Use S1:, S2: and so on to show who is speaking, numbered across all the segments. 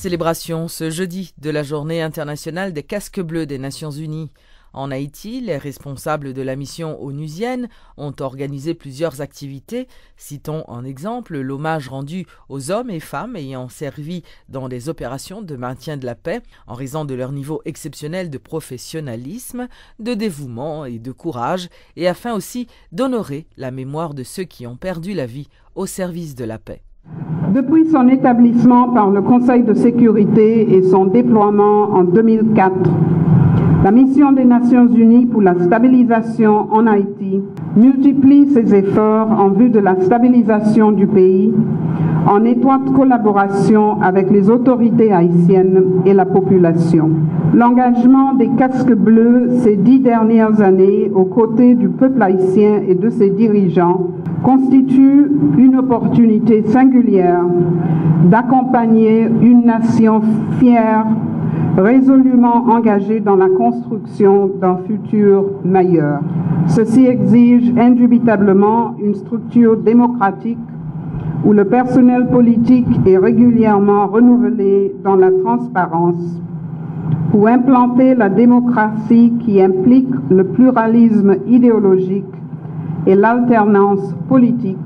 S1: Célébration ce jeudi de la Journée internationale des casques bleus des Nations Unies. En Haïti, les responsables de la mission onusienne ont organisé plusieurs activités. Citons en exemple l'hommage rendu aux hommes et femmes ayant servi dans des opérations de maintien de la paix en raison de leur niveau exceptionnel de professionnalisme, de dévouement et de courage, et afin aussi d'honorer la mémoire de ceux qui ont perdu la vie au service de la paix.
S2: Depuis son établissement par le Conseil de sécurité et son déploiement en 2004, la mission des Nations Unies pour la stabilisation en Haïti multiplie ses efforts en vue de la stabilisation du pays, en étroite collaboration avec les autorités haïtiennes et la population. L'engagement des casques bleus ces 10 dernières années aux côtés du peuple haïtien et de ses dirigeants constitue une opportunité singulière d'accompagner une nation fière, résolument engagée dans la construction d'un futur meilleur. Ceci exige indubitablement une structure démocratique où le personnel politique est régulièrement renouvelé dans la transparence pour implanter la démocratie qui implique le pluralisme idéologique et l'alternance politique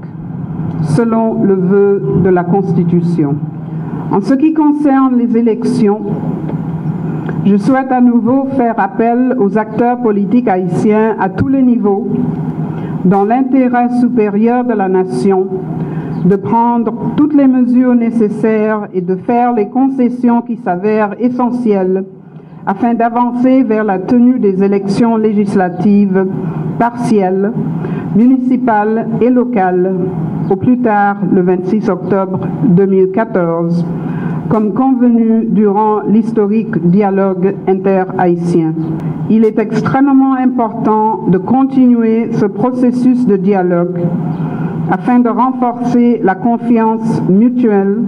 S2: selon le vœu de la Constitution. En ce qui concerne les élections, je souhaite à nouveau faire appel aux acteurs politiques haïtiens à tous les niveaux, dans l'intérêt supérieur de la nation, de prendre toutes les mesures nécessaires et de faire les concessions qui s'avèrent essentielles afin d'avancer vers la tenue des élections législatives partielles, municipales et locales, au plus tard le 26 octobre 2014, comme convenu durant l'historique dialogue inter-haïtien. Il est extrêmement important de continuer ce processus de dialogue afin de renforcer la confiance mutuelle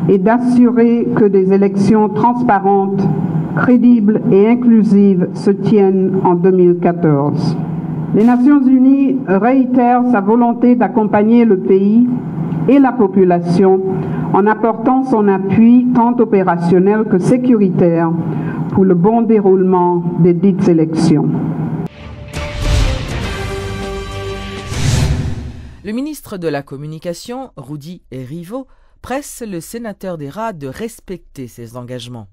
S2: et d'assurer que des élections transparentes, crédibles et inclusives se tiennent en 2014. Les Nations Unies réitèrent sa volonté d'accompagner le pays et la population en apportant son appui tant opérationnel que sécuritaire pour le bon déroulement des dites élections.
S1: Le ministre de la Communication, Rudy Erivo, presse le sénateur d'ERA de respecter ses engagements.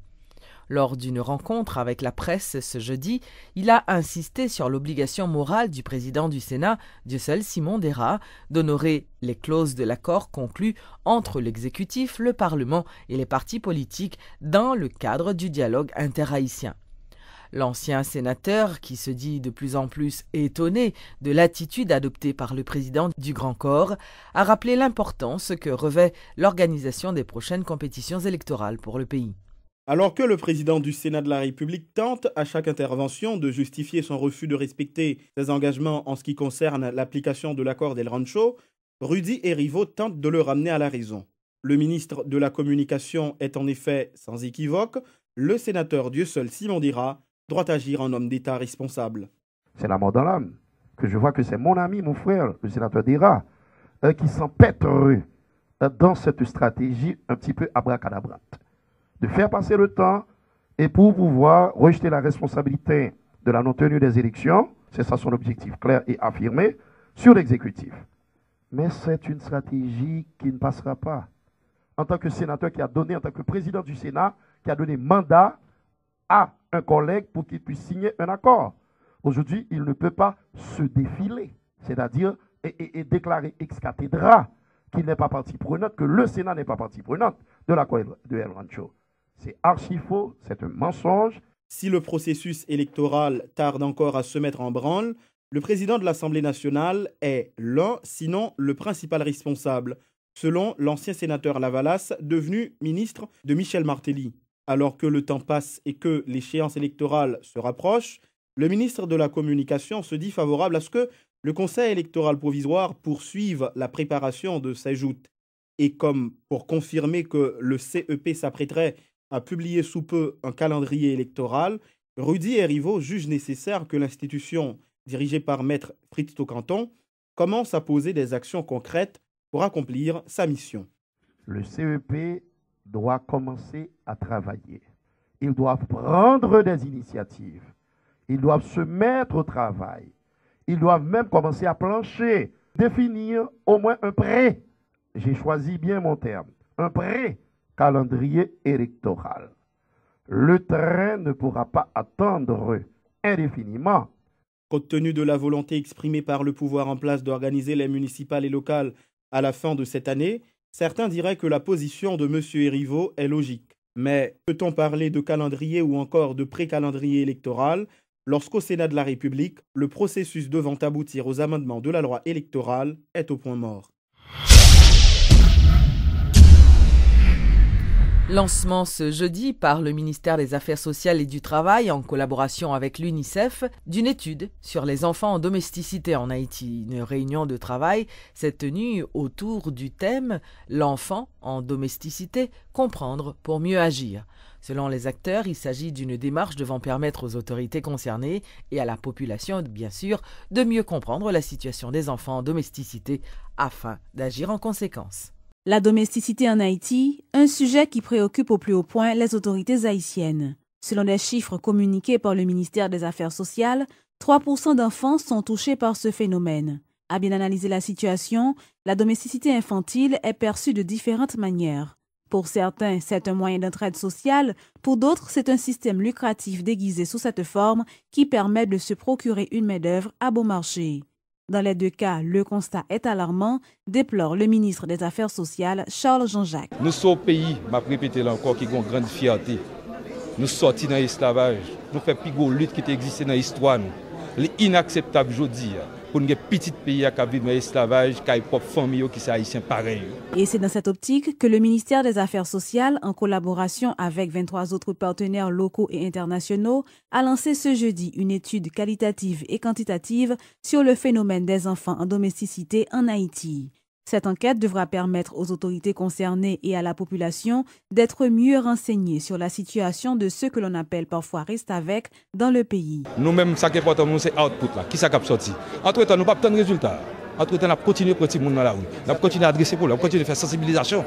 S1: Lors d'une rencontre avec la presse ce jeudi, il a insisté sur l'obligation morale du président du Sénat, Dieussel Simon d'ERA, d'honorer les clauses de l'accord conclu entre l'exécutif, le Parlement et les partis politiques dans le cadre du dialogue interhaïtien. L'ancien sénateur, qui se dit de plus en plus étonné de l'attitude adoptée par le président du Grand Corps, a rappelé l'importance que revêt l'organisation des prochaines compétitions électorales pour le pays.
S3: Alors que le président du Sénat de la République tente à chaque intervention de justifier son refus de respecter ses engagements en ce qui concerne l'application de l'accord d'El Rancho, Rudy Erivo tente de le ramener à la raison. Le ministre de la Communication est en effet sans équivoque le sénateur Dieussel Simon d'ERA doit agir en homme d'État responsable.
S4: C'est la mort dans l'âme que je vois que c'est mon ami, mon frère, le sénateur d'ERA, qui s'empêtre dans cette stratégie un petit peu abracadabrante, de faire passer le temps et pour pouvoir rejeter la responsabilité de la non-tenue des élections, c'est ça son objectif clair et affirmé, sur l'exécutif. Mais c'est une stratégie qui ne passera pas. En tant que sénateur qui a donné, en tant que président du Sénat, qui a donné mandat à un collègue pour qu'il puisse signer un accord. Aujourd'hui, il ne peut pas se défiler, c'est-à-dire et déclarer ex cathedra qu'il n'est pas partie prenante, que le Sénat n'est pas partie prenante de l'accord de El Rancho. C'est archi faux, c'est un mensonge.
S3: Si le processus électoral tarde encore à se mettre en branle, le président de l'Assemblée nationale est l'un, sinon le principal responsable, selon l'ancien sénateur Lavalas, devenu ministre de Michel Martelly. Alors que le temps passe et que l'échéance électorale se rapproche, le ministre de la Communication se dit favorable à ce que le Conseil électoral provisoire poursuive la préparation de ces joutes. Et comme pour confirmer que le CEP s'apprêterait à publier sous peu un calendrier électoral, Rudy Erivo juge nécessaire que l'institution, dirigée par Maître Fritz Tocanton, commence à poser des actions concrètes pour accomplir sa mission.
S4: Le CEP doit commencer à travailler. Ils doivent prendre des initiatives. Ils doivent se mettre au travail. Ils doivent même commencer à plancher, définir au moins un pré. J'ai choisi bien mon terme. Un pré-calendrier électoral. Le train ne pourra pas attendre indéfiniment.
S3: Compte tenu de la volonté exprimée par le pouvoir en place d'organiser les municipales et locales à la fin de cette année, certains diraient que la position de M. Erivo est logique. Mais peut-on parler de calendrier ou encore de pré-calendrier électoral lorsqu'au Sénat de la République, le processus devant aboutir aux amendements de la loi électorale est au point mort?
S1: Lancement ce jeudi par le ministère des Affaires sociales et du Travail en collaboration avec l'UNICEF d'une étude sur les enfants en domesticité en Haïti. Une réunion de travail s'est tenue autour du thème « L'enfant en domesticité, comprendre pour mieux agir ». Selon les acteurs, il s'agit d'une démarche devant permettre aux autorités concernées et à la population, bien sûr, de mieux comprendre la situation des enfants en domesticité afin d'agir en conséquence.
S5: La domesticité en Haïti, un sujet qui préoccupe au plus haut point les autorités haïtiennes. Selon des chiffres communiqués par le ministère des Affaires sociales, 3% d'enfants sont touchés par ce phénomène. À bien analyser la situation, la domesticité infantile est perçue de différentes manières. Pour certains, c'est un moyen d'entraide sociale, pour d'autres, c'est un système lucratif déguisé sous cette forme qui permet de se procurer une main-d'œuvre à bon marché. Dans les deux cas, le constat est alarmant, déplore le ministre des Affaires sociales, Charles Jean-Jacques.
S6: Nous sommes au pays, je vais répéter là encore, qui a une grande fierté. Nous sortis dans l'esclavage, nous faisons plus de lutte qui existe dans l'histoire. C'est inacceptable aujourd'hui pour nous petits pays qui vivent dans l'esclavage, qui ont propre famille qui sont haïtiens pareil.
S5: Et c'est dans cette optique que le ministère des Affaires sociales, en collaboration avec 23 autres partenaires locaux et internationaux, a lancé ce jeudi une étude qualitative et quantitative sur le phénomène des enfants en domesticité en Haïti. Cette enquête devra permettre aux autorités concernées et à la population d'être mieux renseignées sur la situation de ceux que l'on appelle parfois reste-avec dans le pays.
S6: Nous-mêmes, ce qui est important, c'est output là. Qui ça qui sorti? Entre-temps, nous n'avons pas de résultats. Entre-temps, nous continuons à continuer dans la rue. Nous continuons à adresser pour nous, nous continuons à faire sensibilisation.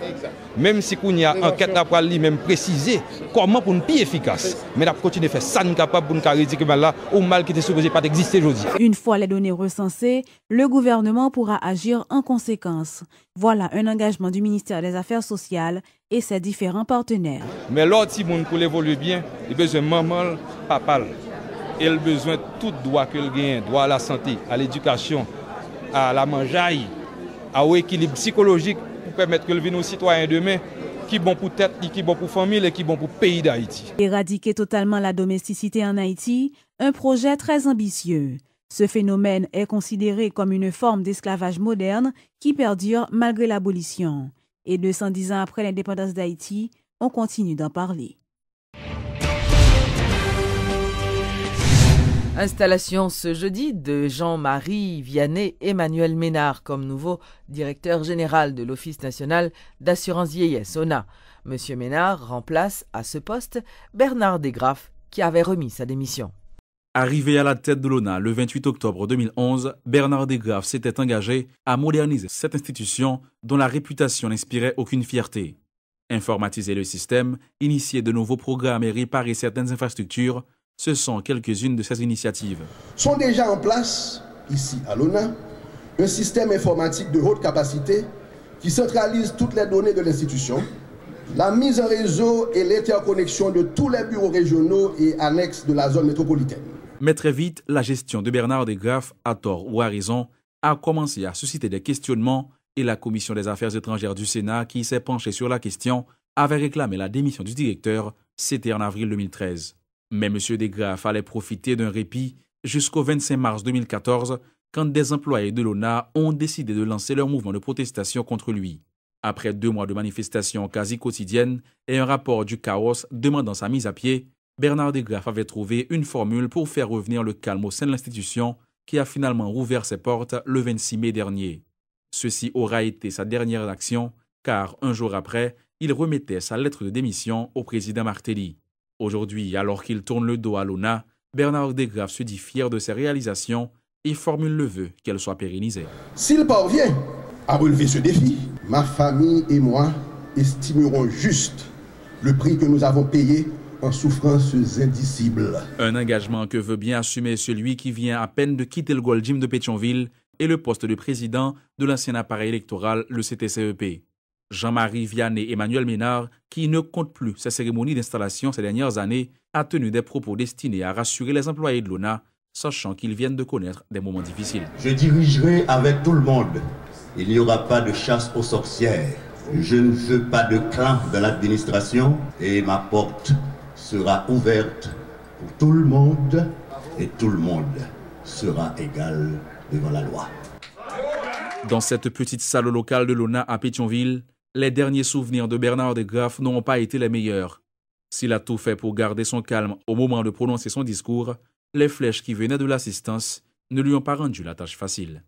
S6: Même si il y a une enquête à même préciser comment pour nous plus efficace. Mais nous continuons à faire ça, nous capable pour nous dire que là, au mal qui était supposé pas exister aujourd'hui.
S5: Une fois les données recensées, le gouvernement pourra agir en conséquence. Voilà un engagement du ministère des Affaires sociales et ses différents partenaires.
S6: Mais l'autre, si pour évoluer bien, il a besoin de maman, papa. Il a besoin de tout droit qu'il gagne, droit à la santé, à l'éducation, à la mangeaille, à l'équilibre psychologique pour permettre que le vienne aux citoyens demain qui est bon pour tête, qui est bon pour famille et qui est bon pour le pays d'Haïti.
S5: Éradiquer totalement la domesticité en Haïti, un projet très ambitieux. Ce phénomène est considéré comme une forme d'esclavage moderne qui perdure malgré l'abolition. Et 210 ans après l'indépendance d'Haïti, on continue d'en parler.
S1: Installation ce jeudi de Jean-Marie Vianney Emmanuel Ménard comme nouveau directeur général de l'Office national d'assurance vieillesse, ONA. Monsieur Ménard remplace à ce poste Bernard Desgraffes qui avait remis sa démission.
S7: Arrivé à la tête de l'ONA le 28 octobre 2011, Bernard Desgraffes s'était engagé à moderniser cette institution dont la réputation n'inspirait aucune fierté. Informatiser le système, initier de nouveaux programmes et réparer certaines infrastructures, ce sont quelques-unes de ces initiatives.
S8: Sont déjà en place, ici à l'ONA, un système informatique de haute capacité qui centralise toutes les données de l'institution, la mise en réseau et l'interconnexion de tous les bureaux régionaux et annexes de la zone métropolitaine.
S7: Mais très vite, la gestion de Bernard Desgraffes, à tort ou à raison, a commencé à susciter des questionnements et la Commission des Affaires étrangères du Sénat, qui s'est penchée sur la question, avait réclamé la démission du directeur, c'était en avril 2013. Mais M. Desgraffes allait profiter d'un répit jusqu'au 25 mars 2014, quand des employés de l'ONA ont décidé de lancer leur mouvement de protestation contre lui. Après 2 mois de manifestations quasi quotidiennes et un rapport du chaos demandant sa mise à pied, Bernard Desgraffes avait trouvé une formule pour faire revenir le calme au sein de l'institution qui a finalement rouvert ses portes le 26 mai dernier. Ceci aura été sa dernière action, car un jour après, il remettait sa lettre de démission au président Martelly. Aujourd'hui, alors qu'il tourne le dos à l'ONA, Bernard Desgraffes se dit fier de ses réalisations et formule le vœu qu'elles soient pérennisées.
S8: S'il parvient à relever ce défi, ma famille et moi estimerons juste le prix que nous avons payé en souffrances indicibles.
S7: Un engagement que veut bien assumer celui qui vient à peine de quitter le Gold Gym de Pétionville et le poste de président de l'ancien appareil électoral, le CTCEP. Jean-Marie Vianney Emmanuel Ménard, qui ne compte plus ses cérémonies d'installation ces dernières années, a tenu des propos destinés à rassurer les employés de l'ONA, sachant qu'ils viennent de connaître des moments difficiles.
S9: Je dirigerai avec tout le monde. Il n'y aura pas de chasse aux sorcières. Je ne veux pas de clan de l'administration et ma porte sera ouverte pour tout le monde et tout le monde sera égal devant la loi.
S7: Dans cette petite salle locale de l'ONA à Pétionville, les derniers souvenirs de Bernard de Graaf n'ont pas été les meilleurs. S'il a tout fait pour garder son calme au moment de prononcer son discours, les flèches qui venaient de l'assistance ne lui ont pas rendu la tâche facile.